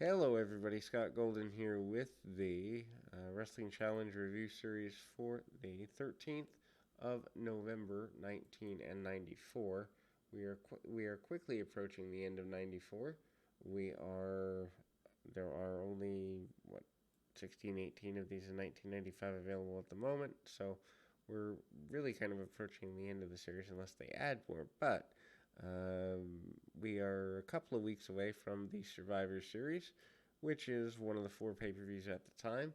Hello, everybody. Scott Golden here with the Wrestling Challenge Review Series for the 13th of November, 1994. We are quickly approaching the end of 94. We are There are only 16, 18 of these in 1995 available at the moment, so we're really kind of approaching the end of the series unless they add more. But um, we are a couple of weeks away from the Survivor Series, which is one of the four pay per views at the time.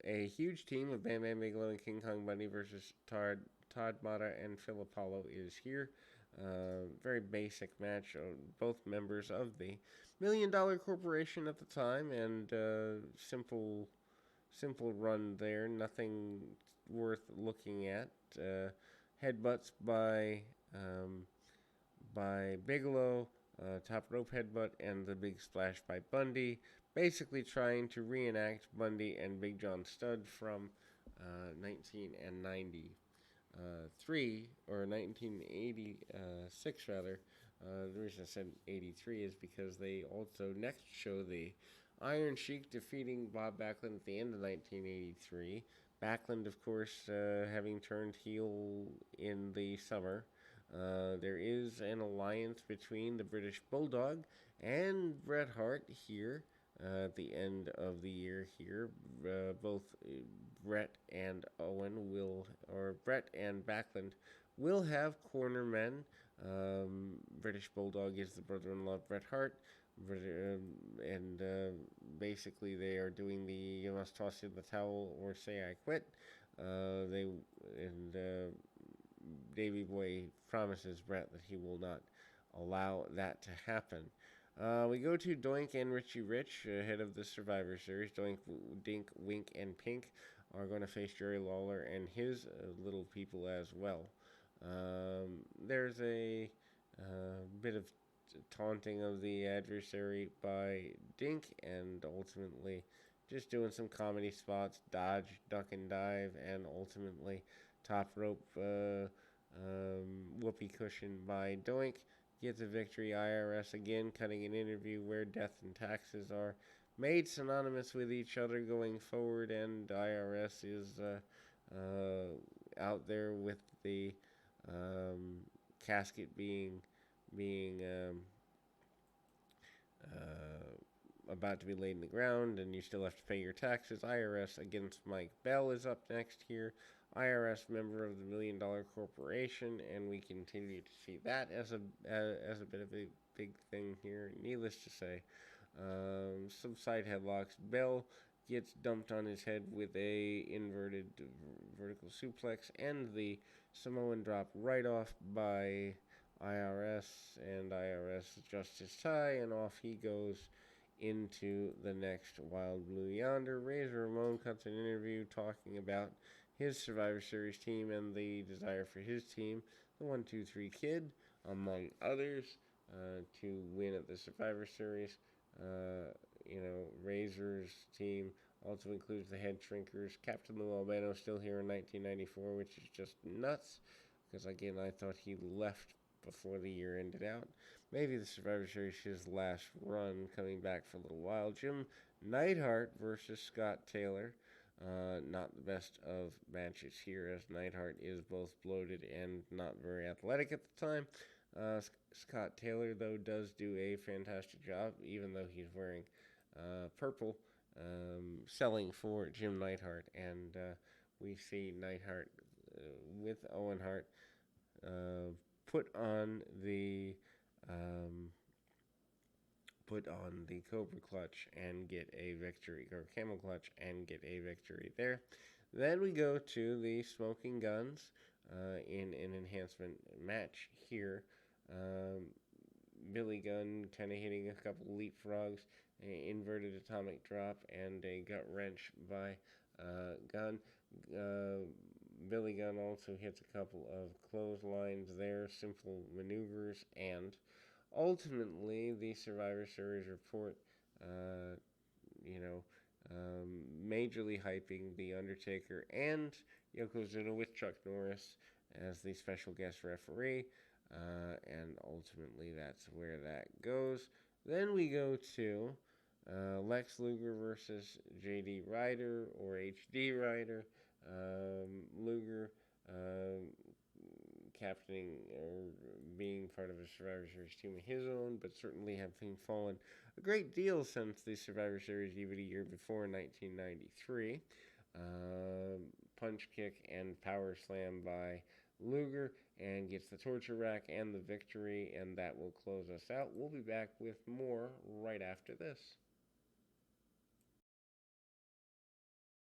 A huge team of Bam Bam Bigelow and King Kong Bundy versus Todd Mata and Phil Apollo is here. Very basic match. Both members of the $1 million corporation at the time, and simple run there. Nothing worth looking at. Headbutts by Bigelow, top rope headbutt, and the big splash by Bundy. Basically trying to reenact Bundy and Big John Studd from 1993 or 1986 rather. The reason I said 83 is because they also next show the Iron Sheik defeating Bob Backlund at the end of 1983. Backlund, of course, having turned heel in the summer. There is an alliance between the British Bulldog and Bret Hart here at the end of the year here. Both Bret and Bret and Backlund will have cornermen. British Bulldog is the brother-in-law of Bret Hart. And basically they are doing the "you must toss in the towel or say I quit." They and Davey Boy promises Bret that he will not allow that to happen. We go to Doink and Richie Rich, head of the Survivor Series. Doink, Dink, Wink, and Pink are going to face Jerry Lawler and his little people as well. There's a bit of taunting of the adversary by Dink, and ultimately just doing some comedy spots, dodge, duck, and dive, and ultimately top rope whoopee cushion by Doink. Gets a victory. IRS again cutting an interview where death and taxes are made synonymous with each other going forward, and IRS is out there with the casket being about to be laid in the ground, and you still have to pay your taxes. IRS against Mike Bell is up next here. IRS member of the $1 million corporation, and we continue to see that as a bit of a big thing here. Needless to say, some side headlocks. Bell gets dumped on his head with a inverted vertical suplex, and the Samoan drop right off by IRS, and IRS adjusts his tie, and off he goes into the next Wild Blue Yonder. Razor Ramon cuts an interview talking about his Survivor Series team and the desire for his team, the 1-2-3 Kid, among others, to win at the Survivor Series. Razor's team also includes the Head Shrinkers. Captain Lou Albano still here in 1994, which is just nuts, because again, I thought he left before the year ended out. Maybe the Survivor Series his last run, coming back for a little while. Jim Neidhart versus Scott Taylor. Not the best of matches here, as Neidhart is both bloated and not very athletic at the time. Scott Taylor, though, does do a fantastic job, even though he's wearing purple, selling for Jim Neidhart. And we see Neidhart with Owen Hart put on the Cobra Clutch and get a victory, or Camel Clutch and get a victory there. Then we go to the Smoking Guns in an enhancement match here. Billy Gunn kind of hitting a couple leapfrogs, inverted atomic drop, and a gut wrench by Gunn. Billy Gunn also hits a couple of clotheslines there, simple maneuvers, and ultimately the Survivor Series report, uh, majorly hyping The Undertaker and Yokozuna with Chuck Norris as the special guest referee, and ultimately that's where that goes. Then we go to Lex Luger versus J.D. Ryder or H.D. Ryder. Luger captaining or being part of a Survivor Series team of his own, but certainly having fallen a great deal since the Survivor Series DVD year before in 1993. Punch kick and power slam by Luger and gets the torture rack and the victory, and that will close us out. We'll be back with more right after this.